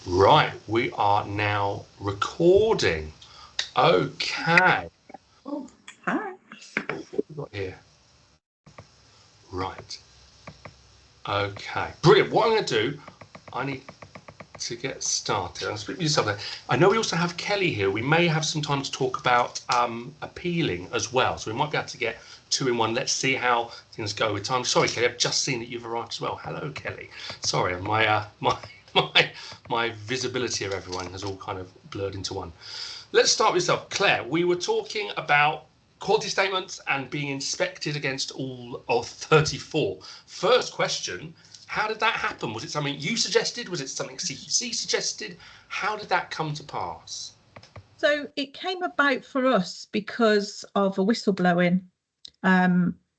Right, we are now recording. Okay. Oh, hi. What have we got here? Right. Okay. Brilliant. What I'm going to do, I need to get started. I'll speak with yourself there. I know we also have Kelly here. We may have some time to talk about appealing as well. So we might be able to get two in one. Let's see how things go with time. Sorry, Kelly, I've just seen that you've arrived as well. Hello, Kelly. Sorry, my visibility of everyone has all kind of blurred into one. Let's start with yourself. Claire, we were talking about quality statements and being inspected against all of 34. First question, how did that happen? Was it something you suggested? Was it something CQC suggested? How did that come to pass? So it came about for us because of a whistleblowing.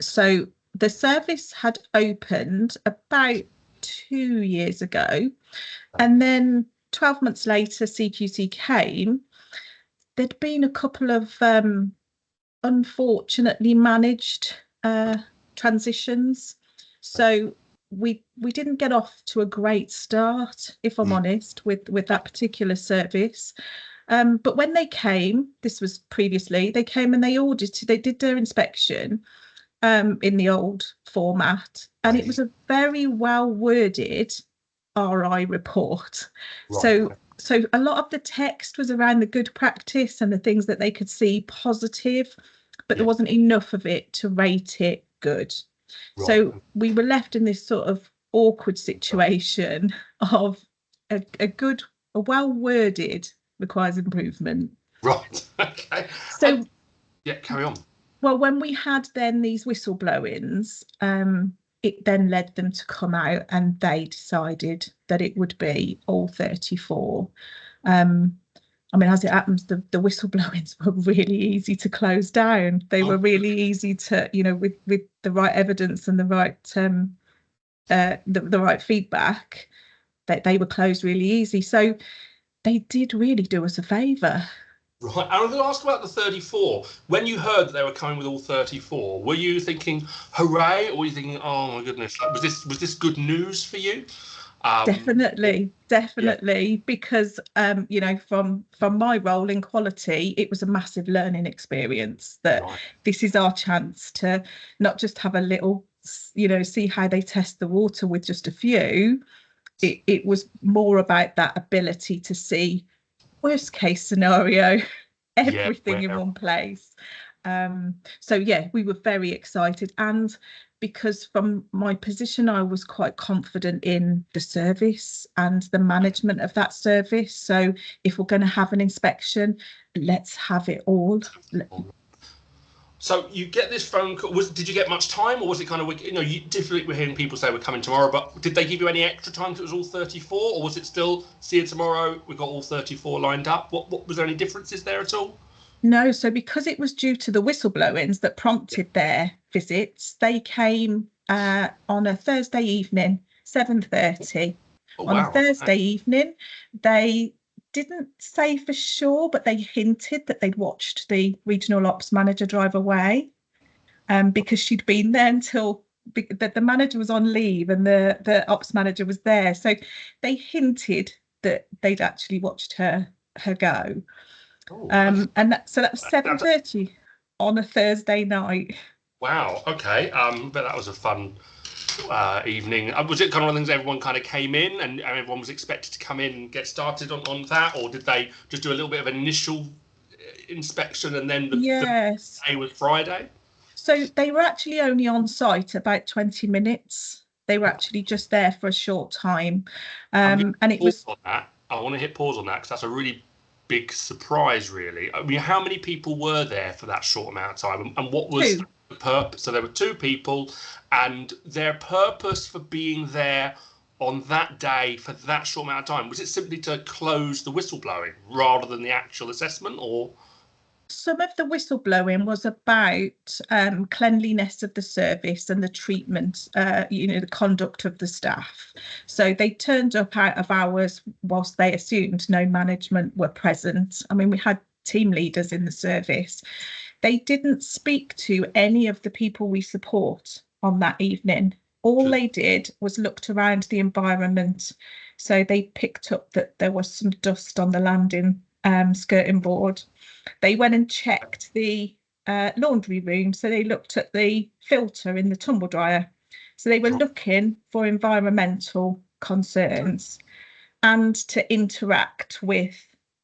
So the service had opened about 2 years ago, and then 12 months later, CQC came. There'd been a couple of unfortunately managed transitions. So we didn't get off to a great start, if I'm honest, with that particular service. But when they came, this was previously, they came and they audited, they did their inspection in the old format, and it was a very well worded RI report. Right. So a lot of the text was around the good practice and the things that they could see positive, but there wasn't enough of it to rate it good. Right. So we were left in this sort of awkward situation of a well worded requires improvement. Right. Okay. So yeah, carry on. Well, when we had then these whistleblowings, it then led them to come out, and they decided that it would be all 34. I mean, as it happens, the whistleblowings were really easy to close down. They were really easy to, with the right evidence and the right the right feedback, that they were closed really easy. So they did really do us a favour. Right, I'm going to ask about the 34. When you heard that they were coming with all 34, were you thinking hooray, or were you thinking, oh my goodness, was this good news for you? Definitely, because from my role in quality, it was a massive learning experience. That this is our chance to not just have a little, see how they test the water with just a few. It was more about that ability to see worst case scenario, everything in one place. So yeah, we were very excited, and because from my position I was quite confident in the service and the management of that service. So if we're going to have an inspection, let's have it all. So you get this phone call. Did you get much time, or was it kind of, typically we're hearing people say we're coming tomorrow, but did they give you any extra time because it was all 34, or was it still see you tomorrow, we've got all 34 lined up? What was there any differences there at all? No, so because it was due to the whistleblowings that prompted their visits, they came on a Thursday evening, 7:30. On a Thursday evening, they didn't say for sure, but they hinted that they'd watched the regional ops manager drive away, because she'd been there until the manager was on leave and the ops manager was there. So they hinted that they'd actually watched her go. And so that was 7:30 on a Thursday night. Wow. Okay. But that was a fun evening. Was it kind of one of things everyone kind of came in and everyone was expected to come in and get started on that, or did they just do a little bit of an initial inspection and then the day was Friday? So they were actually only on site about 20 minutes. They were actually just there for a short time, and it was. I want to hit pause on that because that's a really big surprise, really. I mean, how many people were there for that short amount of time, and what was the purpose? So there were 2 people, and their purpose for being there on that day for that short amount of time, was it simply to close the whistleblowing rather than the actual assessment, or? Some of the whistleblowing was about cleanliness of the service and the treatment, the conduct of the staff. So they turned up out of hours whilst they assumed no management were present. I mean, we had team leaders in the service. They didn't speak to any of the people we support on that evening All they did was looked around the environment. So they picked up that there was some dust on the landing skirting board. They went and checked the laundry room. So they looked at the filter in the tumble dryer. So they were looking for environmental concerns and to interact with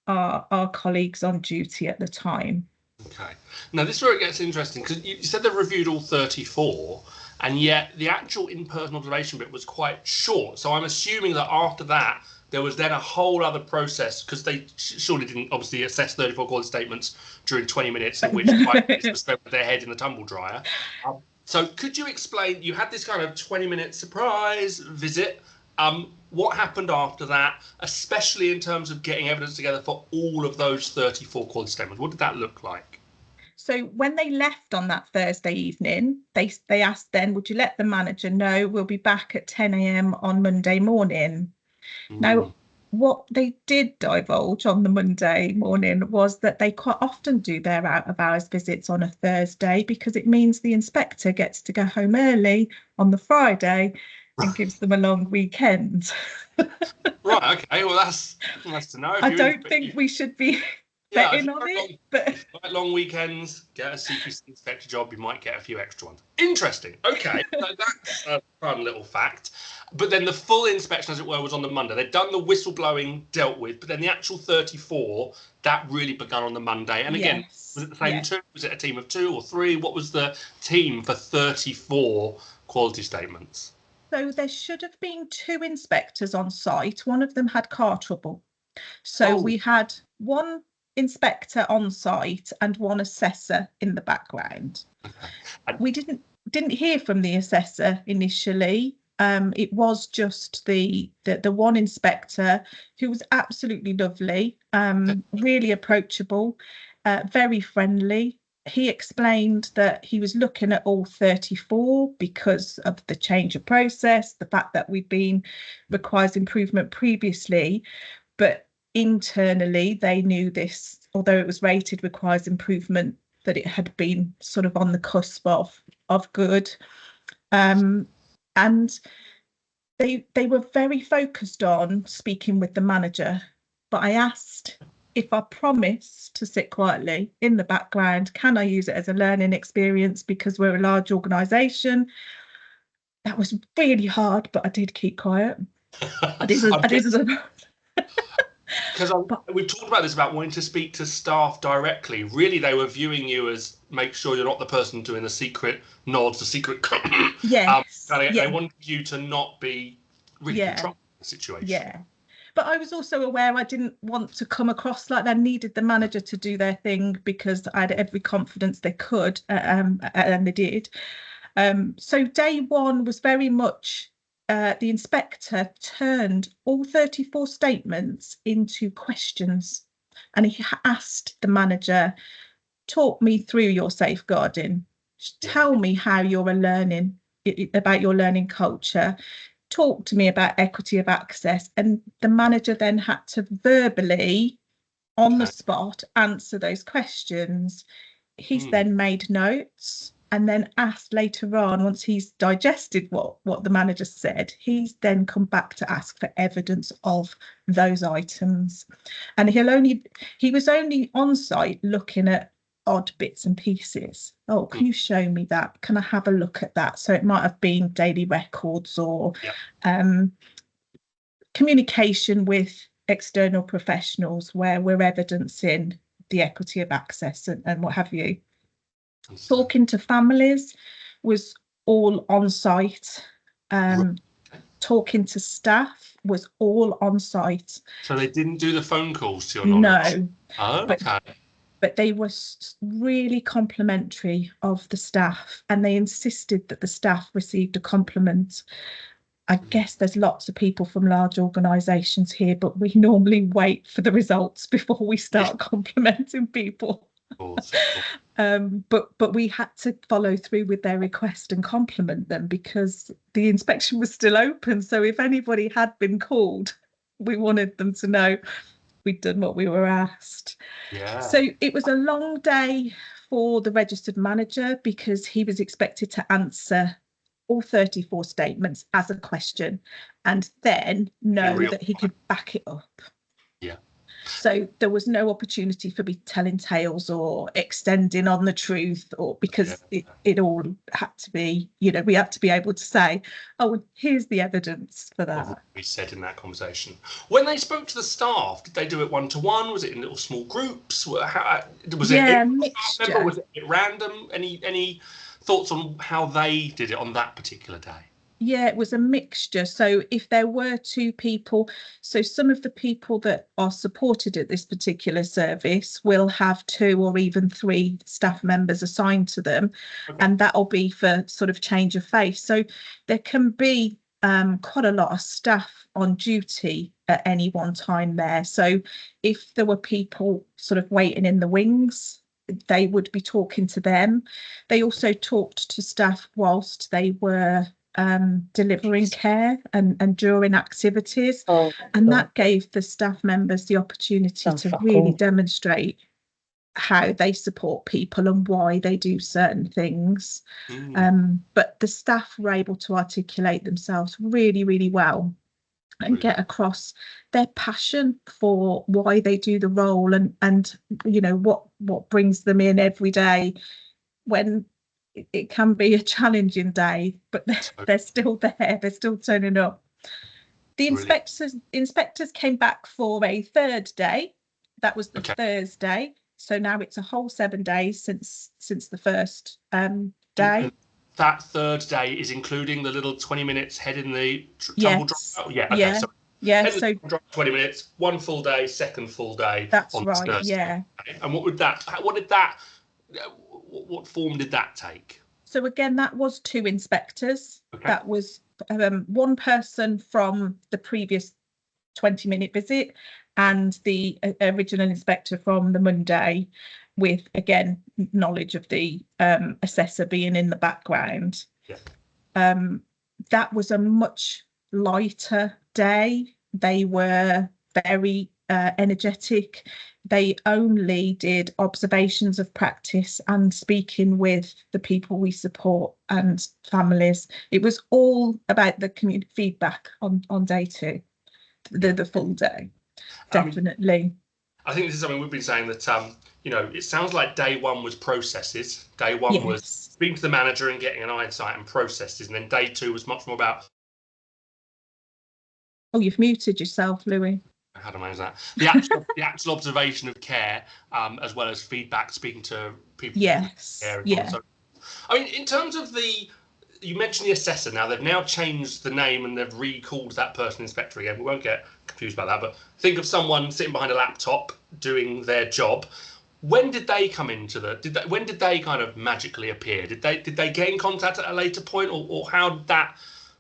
our colleagues on duty at the time. Okay. Now, this is where it gets interesting, because you said they reviewed all 34, and yet the actual in-person observation bit was quite short. So I'm assuming that after that, there was then a whole other process, because they surely didn't obviously assess 34 quality statements during 20 minutes, in which 5 minutes was spent with their head in the tumble dryer. So could you explain, you had this kind of 20-minute surprise visit. What happened after that, especially in terms of getting evidence together for all of those 34 quality statements? What did that look like? So when they left on that Thursday evening, they asked then, would you let the manager know we'll be back at 10 a.m. on Monday morning? Now, what they did divulge on the Monday morning was that they quite often do their out of hours visits on a Thursday, because it means the inspector gets to go home early on the Friday and gives them a long weekend. Right, okay, well, that's nice to know. I don't think we should be betting on it. But if you like long weekends, get a CQC inspector job, you might get a few extra ones. Interesting. Okay, so that's a fun little fact. But then the full inspection, as it were, was on the Monday. They'd done the whistleblowing, dealt with, but then the actual 34, that really begun on the Monday. And again, was it the same two? Was it a team of 2 or 3? What was the team for 34 quality statements? So there should have been 2 inspectors on site. One of them had car trouble. So we had one inspector on site and one assessor in the background. We didn't hear from the assessor initially. It was just the one inspector, who was absolutely lovely, really approachable, very friendly. He explained that he was looking at all 34 because of the change of process, the fact that we'd been requires improvement previously, but internally they knew this, although it was rated requires improvement, that it had been sort of on the cusp of good. And they were very focused on speaking with the manager, but I asked if I promised to sit quietly in the background, can I use it as a learning experience, because we're a large organisation. That was really hard, but I did keep quiet. Because we've talked about this, about wanting to speak to staff directly. Really, they were viewing you as, make sure you're not the person doing the secret nods, the secret. Yes. They wanted you to not be really controlling the situation. Yeah. But I was also aware I didn't want to come across like they needed the manager to do their thing, because I had every confidence they could, and they did. So day one was very much the inspector turned all 34 statements into questions, and he asked the manager, talk me through your safeguarding, tell me how you're learning about your learning culture, talk to me about equity of access. And the manager then had to verbally, on the spot, answer those questions. He's then made notes, and then asked later on, once he's digested what the manager said, he's then come back to ask for evidence of those items. And he was only on site looking at odd bits and pieces. Oh, can you show me that? Can I have a look at that? So it might have been daily records or communication with external professionals where we're evidencing the equity of access and what have you. Talking to families was all on site. Talking to staff was all on site. So they didn't do the phone calls, to your knowledge? No. Oh, okay. But they were really complimentary of the staff, and they insisted that the staff received a compliment. I guess there's lots of people from large organisations here, but we normally wait for the results before we start complimenting people. But we had to follow through with their request and compliment them, because the inspection was still open. So if anybody had been called, we wanted them to know we'd done what we were asked. So it was a long day for the registered manager, because he was expected to answer all 34 statements as a question, and then know that he could back it up. Yeah. So there was no opportunity for me telling tales or extending on the truth, or because it all had to be, we had to be able to say, oh, here's the evidence for that. What we said in that conversation. When they spoke to the staff, did they do it one-to-one? Was it in little small groups? Was it mixture? Was it random? Any thoughts on how they did it on that particular day? Yeah, it was a mixture. So if there were two people, so some of the people that are supported at this particular service will have 2 or even 3 staff members assigned to them, and that'll be for sort of change of face. So there can be quite a lot of staff on duty at any one time there. So if there were people sort of waiting in the wings, they would be talking to them. They also talked to staff whilst they were delivering care and during activities, and that gave the staff members the opportunity to really demonstrate how they support people and why they do certain things. But the staff were able to articulate themselves really, really well and get across their passion for why they do the role, and what brings them in every day when it can be a challenging day, but they're still there, they're still turning up. The inspectors came back for a 3rd day. That was the Thursday. So now it's a whole 7 days since the first day. And that 3rd day is including the little 20 minutes head in the tumble drop. So 20 minutes, 1 full day, 2nd full day. That's right. Thursday. Yeah. And what form did that take? So again, that was 2 inspectors. That was 1 person from the previous 20-minute visit and the original inspector from the Monday, with, again, knowledge of the assessor being in the background. That was a much lighter day. They were very energetic. They only did observations of practice and speaking with the people we support and families. It was all about the community feedback on day 2, the full day. Definitely. I think this is something we've been saying, that it sounds like day 1 was processes. Day 1 was speaking to the manager and getting an insight and processes, and then day 2 was much more about. Oh, you've muted yourself, Louis. How to manage that? The actual observation of care, as well as feedback, speaking to people. Care. So, I mean, in terms of you mentioned the assessor. Now they've now changed the name and they've recalled that person inspector again. We won't get confused about that, but think of someone sitting behind a laptop doing their job. When did they come into when did they kind of magically appear? Did they get in contact at a later point, or how did that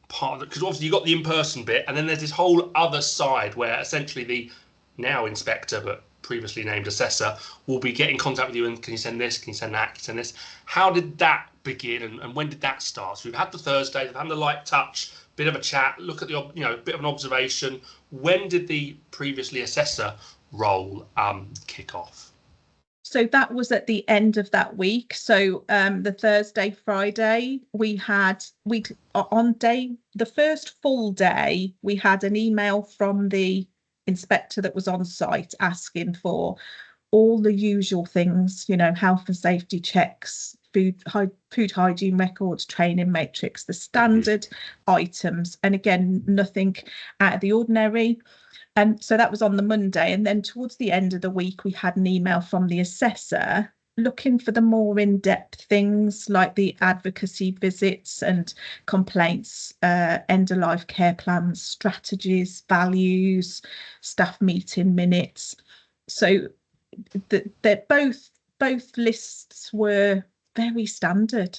part of it? Because obviously you got the in-person bit, and then there's this whole other side where essentially the now inspector but previously named assessor will be getting in contact with you and, can you send this, can you send that, can you send this? How did that begin, and when did that start? So we've had the Thursday, we've had the light touch, bit of a chat, look at the bit of an observation. When did the previously assessor role kick off? So that was at the end of that week. So the Thursday, Friday, on the first full day, we had an email from the inspector that was on site asking for all the usual things, health and safety checks, food hygiene records, training matrix, the standard items. And again, nothing out of the ordinary. And so that was on the Monday. And then towards the end of the week, we had an email from the assessor looking for the more in-depth things like the advocacy visits and complaints, end-of-life care plans, strategies, values, staff meeting minutes. So that both lists were very standard,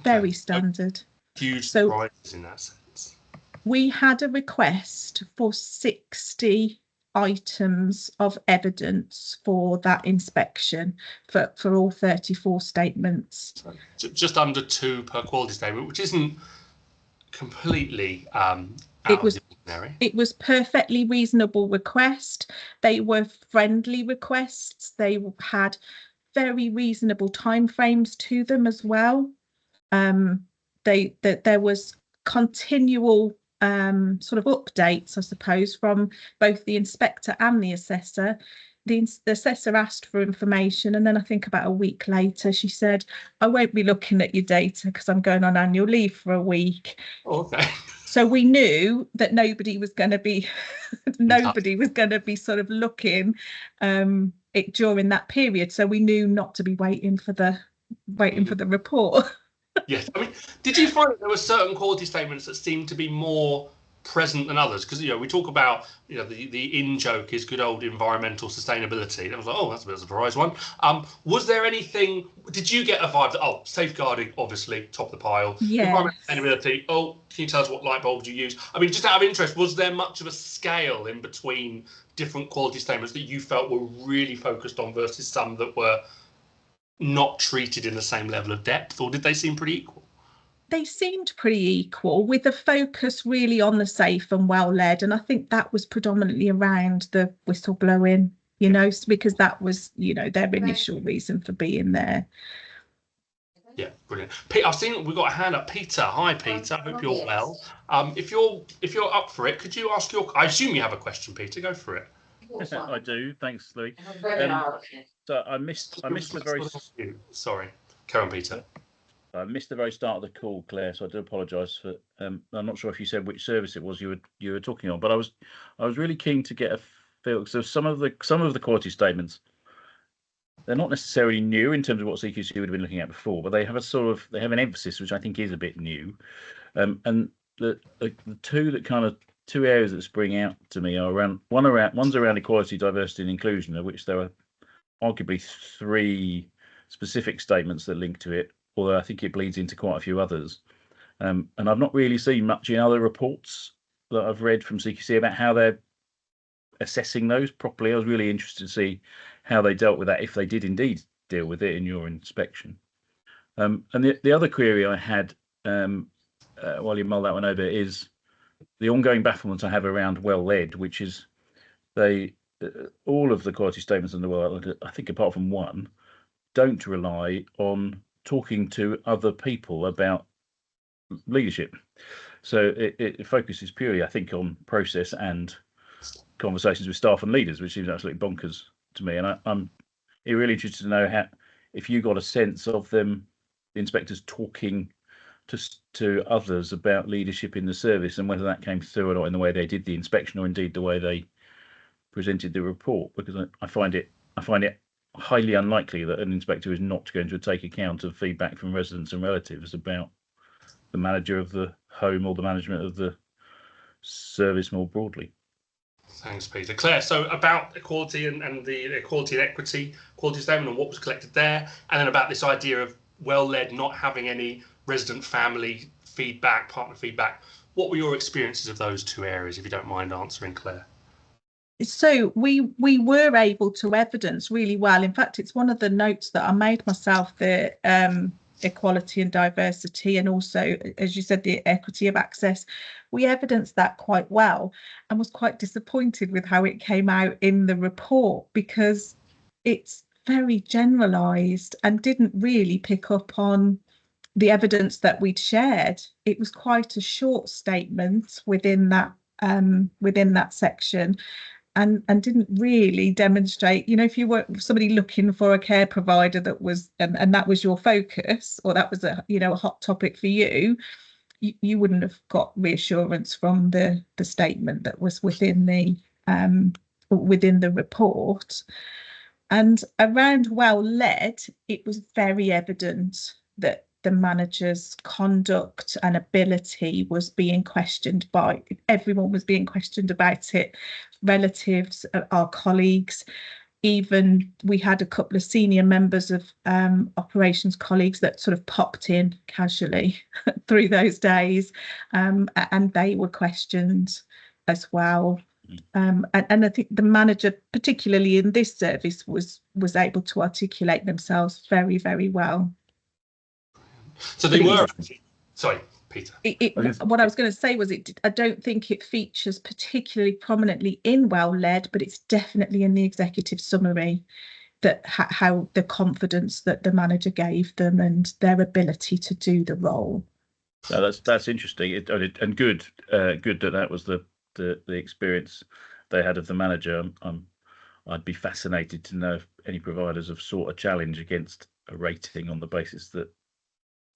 very standard. Huge surprises in that sense. We had a request for 60 items of evidence for that inspection for all 34 statements. So just under 2 per quality statement, which isn't completely out of the ordinary. It was perfectly reasonable request. They were friendly requests. They had very reasonable timeframes to them as well. that there was continual sort of updates, I suppose, from both the inspector and the assessor. The assessor asked for information, and then I think about a week later she said, I won't be looking at your data because I'm going on annual leave for a week. Okay. So we knew that nobody was going to be sort of looking it during that period. So we knew not to be waiting for the report. Yes. I mean, did you find that there were certain quality statements that seemed to be more present than others? Because, we talk about, the in-joke is good old environmental sustainability. And I was like, oh, that's a bit of a surprise one. Was there anything, did you get a vibe that, safeguarding, obviously, top of the pile. Yes. Environmental sustainability, can you tell us what light bulbs you use? I mean, just out of interest, was there much of a scale in between different quality statements that you felt were really focused on versus some that were not treated in the same level of depth, or did they seem pretty equal? They seemed pretty equal, with a focus really on the safe and well-led, and I think that was predominantly around the whistleblowing, because that was, their initial reason for being there. Yeah, brilliant. Pete, I've seen we've got a hand up. Peter, hi Peter. I hope you're well. If you're up for it, could you ask I assume you have a question, Peter. Go for it. I do. Thanks, Louis. So I missed the very. Sorry, carry on, Peter. I missed the very start of the call, Claire. So I do apologise for. I'm not sure if you said which service it was you were talking on, but I was really keen to get a feel. So some of the quality statements, they're not necessarily new in terms of what CQC would have been looking at before, but they have an emphasis which I think is a bit new, and the two areas that spring out to me are one's around equality, diversity, and inclusion, of which there are arguably 3 specific statements that link to it, although I think it bleeds into quite a few others. And I've not really seen much in other reports that I've read from CQC about how they're assessing those properly. I was really interested to see how they dealt with that, if they did indeed deal with it in your inspection. And the other query I had, while you mull that one over, is the ongoing bafflement I have around well-led, which is all of the quality statements in the world, I think apart from one, don't rely on talking to other people about leadership. So it focuses purely, I think, on process and conversations with staff and leaders, which seems absolutely bonkers to me. And I'm really interested to know if you got a sense of them, the inspectors talking to others about leadership in the service, and whether that came through or not in the way they did the inspection, or indeed the way they presented the report, because I find it highly unlikely that an inspector is not going to take account of feedback from residents and relatives about the manager of the home or the management of the service more broadly. Thanks, Peter. Claire, so about equality and the equality and equity quality statement and what was collected there, and then about this idea of well-led not having any resident family feedback, partner feedback. What were your experiences of those 2 areas, if you don't mind answering, Claire? So we were able to evidence really well. In fact, it's one of the notes that I made myself, the equality and diversity, and also, as you said, the equity of access. We evidenced that quite well, and was quite disappointed with how it came out in the report, because it's very generalised and didn't really pick up on the evidence that we'd shared. It was quite a short statement within that section, and didn't really demonstrate, if you were somebody looking for a care provider that was and that was your focus, or that was a hot topic for you, you wouldn't have got reassurance from the statement that was within the report. And around well-led, it was very evident that the manager's conduct and ability was being questioned by everyone, was being questioned about it, relatives, our colleagues. Even we had a couple of senior members of operations colleagues that sort of popped in casually through those days, and they were questioned as well. And I think the manager, particularly in this service, was able to articulate themselves very, very well. So they were. Sorry, Peter. What I was going to say was, I don't think it features particularly prominently in well-led, but it's definitely in the executive summary, that how the confidence that the manager gave them and their ability to do the role. No, that's interesting. And good that was the experience they had of the manager. I'd be fascinated to know if any providers have sought a challenge against a rating on the basis that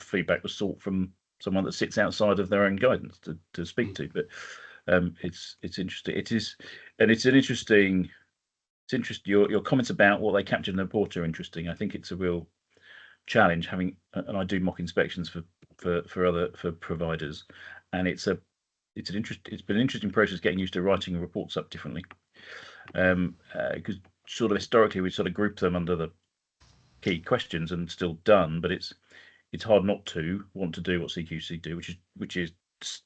feedback was sought from someone that sits outside of their own guidance to speak to. But it's interesting. It is, and it's an interesting. It's interesting. Your comments about what they captured in the report are interesting. I think it's a real challenge having, and I do mock inspections for providers, and it's been an interesting process getting used to writing reports up differently, because sort of historically we sort of grouped them under the key questions and still done, but it's hard not to want to do what CQC do, which is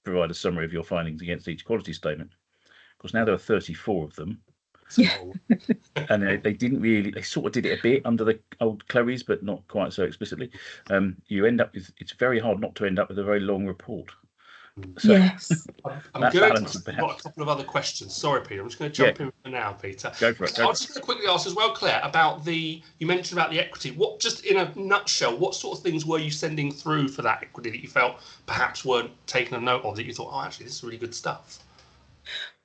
provide a summary of your findings against each quality statement. Of course, now there are 34 of them. And they didn't really, they sort of did it a bit under the old Chloe's, but not quite so explicitly. You end up with, it's very hard not to end up with a very long report. So yes. I'm going to got a couple of other questions. Sorry, Peter. I'm just going to jump in for now, Peter. Go for it. I was just going to quickly ask as well, Claire, about you mentioned about the equity. What, just in a nutshell, what sort of things were you sending through for that equity that you felt perhaps weren't taken a note of, that you thought, oh, actually, this is really good stuff?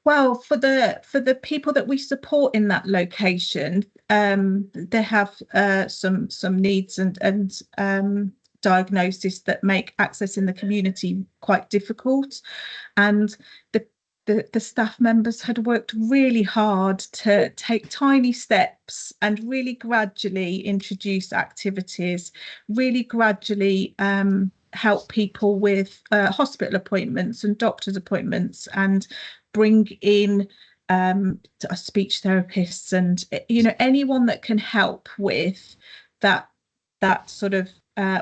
Well, for the people that we support in that location, they have some needs and diagnosis that make access in the community quite difficult, and the staff members had worked really hard to take tiny steps and really gradually introduce activities, really gradually help people with hospital appointments and doctor's appointments, and bring in speech therapists and anyone that can help with that sort of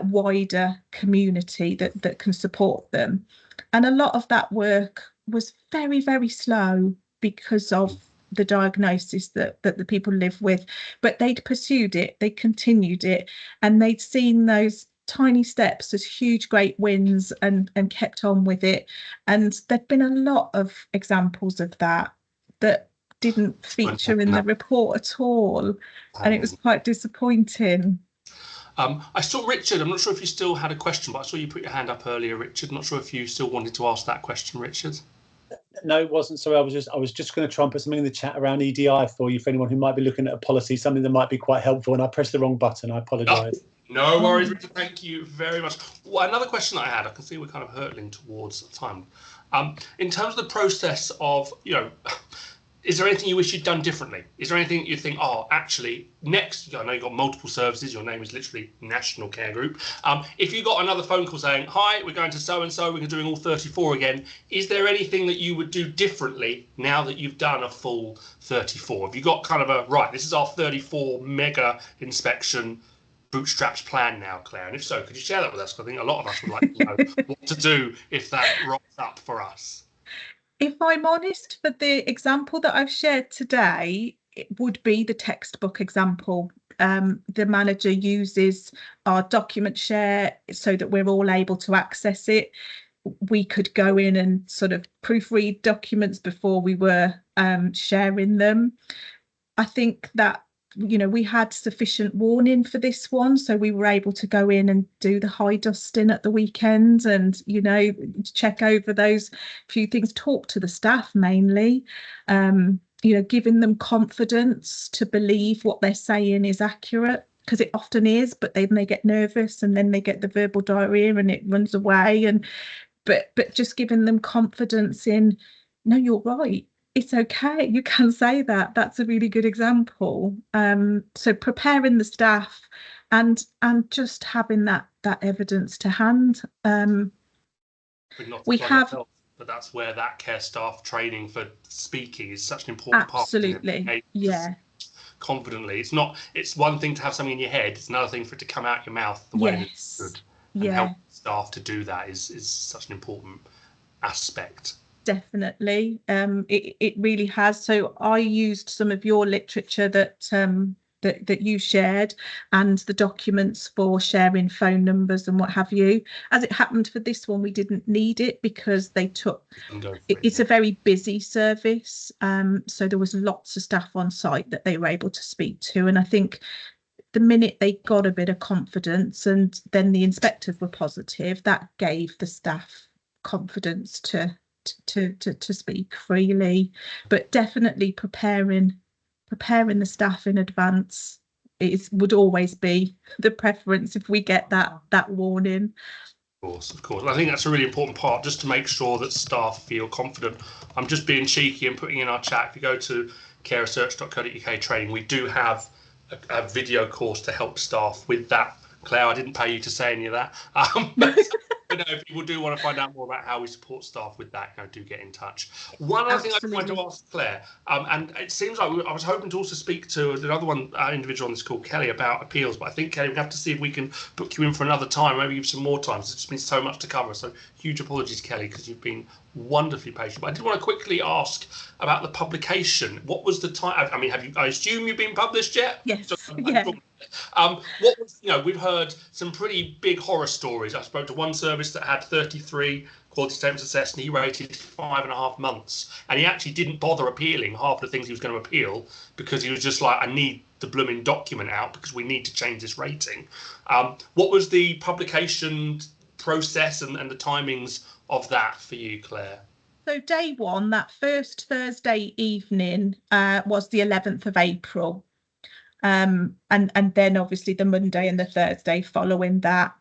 wider community that can support them. And a lot of that work was very, very slow because of the diagnosis that the people live with, but they'd pursued it, they continued it, and they'd seen those tiny steps as huge, great wins and kept on with it. And there'd been a lot of examples of that didn't feature in the report at all, and it was quite disappointing. I saw Richard. I'm not sure if you still had a question, but I saw you put your hand up earlier, Richard. I'm not sure if you still wanted to ask that question, Richard. No, it wasn't. Sorry, I was just going to try and put something in the chat around EDI for you, for anyone who might be looking at a policy, something that might be quite helpful, and I pressed the wrong button. I apologise. No worries, Richard. Thank you very much. Well, another question that I had, I can see we're kind of hurtling towards time. In terms of the process of, is there anything you wish you'd done differently? Is there anything you think, oh, actually, next, I know you've got multiple services, your name is literally National Care Group. If you got another phone call saying, hi, we're going to so-and-so, we're doing all 34 again, is there anything that you would do differently now that you've done a full 34? Have you got kind of right, this is our 34 mega inspection bootstraps plan now, Claire? And if so, could you share that with us? Because I think a lot of us would like to know what to do if that rocks up for us. If I'm honest, for the example that I've shared today, it would be the textbook example. The manager uses our document share so that we're all able to access it. We could go in and sort of proofread documents before we were sharing them. I think that we had sufficient warning for this one, so we were able to go in and do the high dusting at the weekend and check over those few things, talk to the staff mainly, giving them confidence to believe what they're saying is accurate, because it often is, but then they get nervous and then they get the verbal diarrhea and it runs away, but just giving them confidence in, no, you're right, it's okay, you can say that. That's a really good example. So preparing the staff and just having that evidence to hand. We have, but that's where that care staff training for speaking is such an important part. Absolutely, yeah. Confidently, it's one thing to have something in your head, it's another thing for it to come out your mouth the way it's good. And help staff to do that is such an important aspect. Definitely, it really has. So I used some of your literature that you shared and the documents for sharing phone numbers and what have you. As it happened for this one, we didn't need it because they took it's a very busy service, so there was lots of staff on site that they were able to speak to, and I think the minute they got a bit of confidence, and then the inspectors were positive, that gave the staff confidence to speak freely. But definitely preparing the staff in advance would always be the preference if we get that warning. Of course. I think that's a really important part, just to make sure that staff feel confident. I'm just being cheeky and putting in our chat. If you go to careresearch.co.uk training, we do have a video course to help staff with that. Claire, I didn't pay you to say any of that. But no, if people do want to find out more about how we support staff with that, do get in touch. One other thing I wanted to ask Claire, and it seems like I was hoping to also speak to another individual on this call, Kelly, about appeals, but I think, Kelly, we have to see if we can book you in for another time, maybe give some more time. It's just been so much to cover. So huge apologies, Kelly, because you've been wonderfully patient. But I did want to quickly ask about the publication. What was the time? I mean, I assume you've been published yet? Yes. Yeah. What was, we've heard some pretty big horror stories. I spoke to one service that had 33 quality statements assessed, and he rated 5.5 months. And he actually didn't bother appealing half the things he was going to appeal, because he was just like, I need the blooming document out because we need to change this rating. What was the publication process and the timings of that for you, Claire? So day one, that first Thursday evening, was the 11th of April. And then obviously the Monday and the Thursday following that.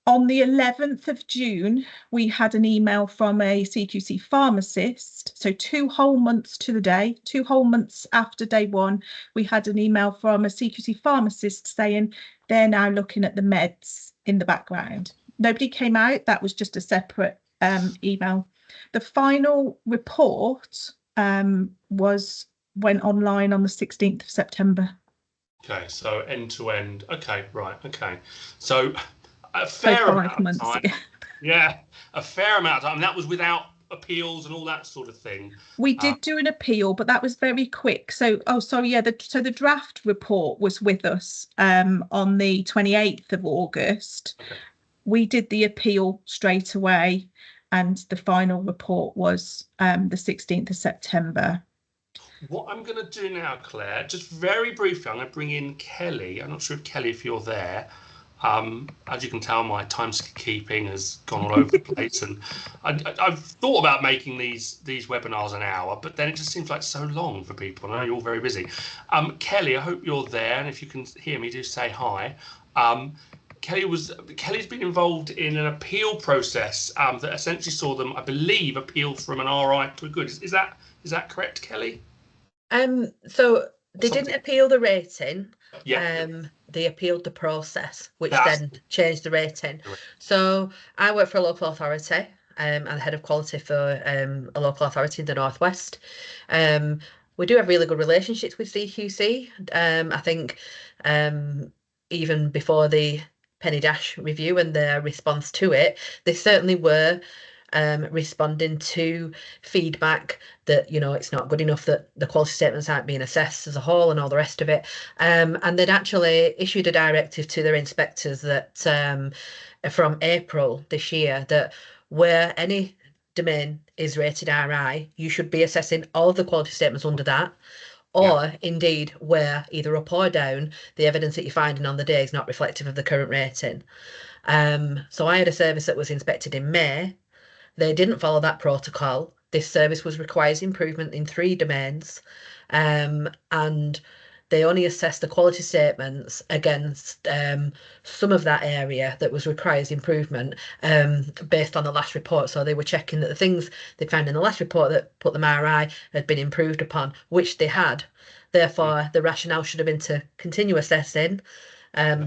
On the 11th of June, we had an email from a CQC pharmacist. So 2 whole months to the day, 2 whole months after day one, we had an email from a CQC pharmacist saying they're now looking at the meds in the background. Nobody came out. That was just a separate email. The final report went online on the 16th of September. Okay, so end to end. Okay, right. Okay, so a fair amount of time. Yeah, a fair amount of time. And that was without appeals and all that sort of thing. We did do an appeal, but that was very quick. So, the draft report was with us on the 28th of August. Okay. We did the appeal straight away, and the final report was the 16th of September. What I'm going to do now, Claire, just very briefly, I'm going to bring in Kelly. I'm not sure if Kelly, if you're there. As you can tell, my timekeeping has gone all over the place, and I've thought about making these webinars an hour, but then it just seems like so long for people. I know you're all very busy. Kelly, I hope you're there, and if you can hear me, do say hi. Kelly's been involved in an appeal process that essentially saw them, I believe, appeal from an RI to a good. Is that correct, Kelly? So they didn't appeal the rating. Yeah. They appealed the process, which then changed the rating. Right. So I work for a local authority. I'm the head of quality for a local authority in the Northwest. We do have really good relationships with CQC. I think even before the Penny Dash review and their response to it, they certainly were responding to feedback that, it's not good enough, that the quality statements aren't being assessed as a whole and all the rest of it. And they'd actually issued a directive to their inspectors that from April this year, that where any domain is rated RI, you should be assessing all of the quality statements under that. Or indeed, where either up or down, the evidence that you're finding on the day is not reflective of the current rating. So I had a service that was inspected in May. They didn't follow that protocol. This service requires improvement in 3 domains, and they only assessed the quality statements against some of that area that requires improvement based on the last report. So they were checking that the things they found in the last report that put them RI had been improved upon, which they had. Therefore, the rationale should have been to continue assessing,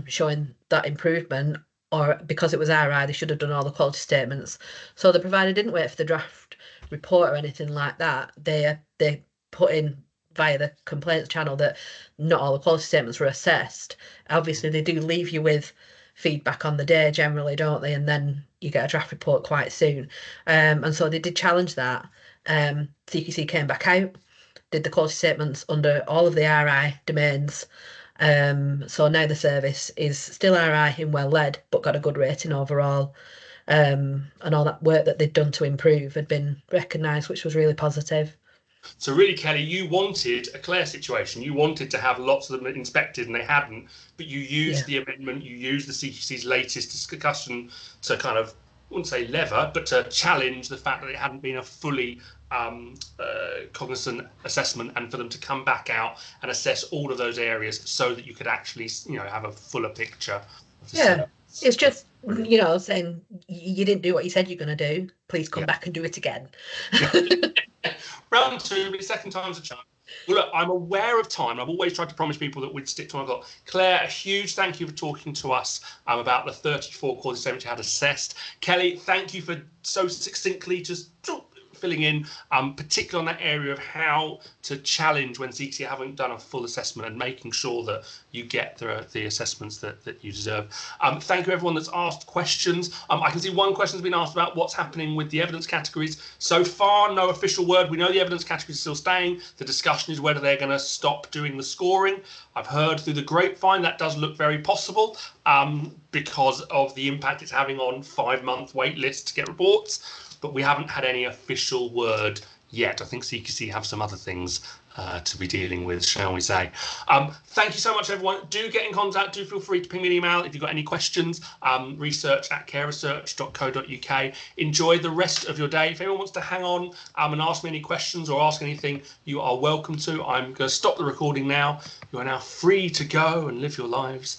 showing that improvement, or because it was RI, they should have done all the quality statements. So the provider didn't wait for the draft report or anything like that. They put in via the complaints channel that not all the quality statements were assessed. Obviously, they do leave you with feedback on the day generally, don't they? And then you get a draft report quite soon. And so they did challenge that. CQC came back out, did the quality statements under all of the RI domains. So now the service is still RI in well led, but got a good rating overall. And all that work that they'd done to improve had been recognised, which was really positive. So really, Kelly, you wanted a Clare situation. You wanted to have lots of them inspected, and they hadn't. But you used the amendment. You used the CQC's latest discussion to kind of, I wouldn't say lever, but to challenge the fact that it hadn't been a fully cognizant assessment, and for them to come back out and assess all of those areas so that you could actually, have a fuller picture. It's just, saying you didn't do what you said you're going to do. Please come back and do it again. Round 2, but second time's a charm. Well, look, I'm aware of time. I've always tried to promise people that we'd stick to my goal. Claire, a huge thank you for talking to us about the 34 causes statements you had assessed. Kelly, thank you for so succinctly just filling in, particularly on that area of how to challenge when CQC haven't done a full assessment and making sure that you get the assessments that you deserve. Thank you everyone that's asked questions. I can see one question's been asked about what's happening with the evidence categories. So far, no official word. We know the evidence categories are still staying. The discussion is whether they're going to stop doing the scoring. I've heard through the grapevine that does look very possible because of the impact it's having on 5-month wait lists to get reports. But we haven't had any official word yet. I think CQC have some other things to be dealing with, shall we say. Thank you so much, everyone. Do get in contact. Do feel free to ping me an email if you've got any questions. research@careresearch.co.uk. Enjoy the rest of your day. If anyone wants to hang on and ask me any questions or ask anything, you are welcome to. I'm going to stop the recording now. You are now free to go and live your lives.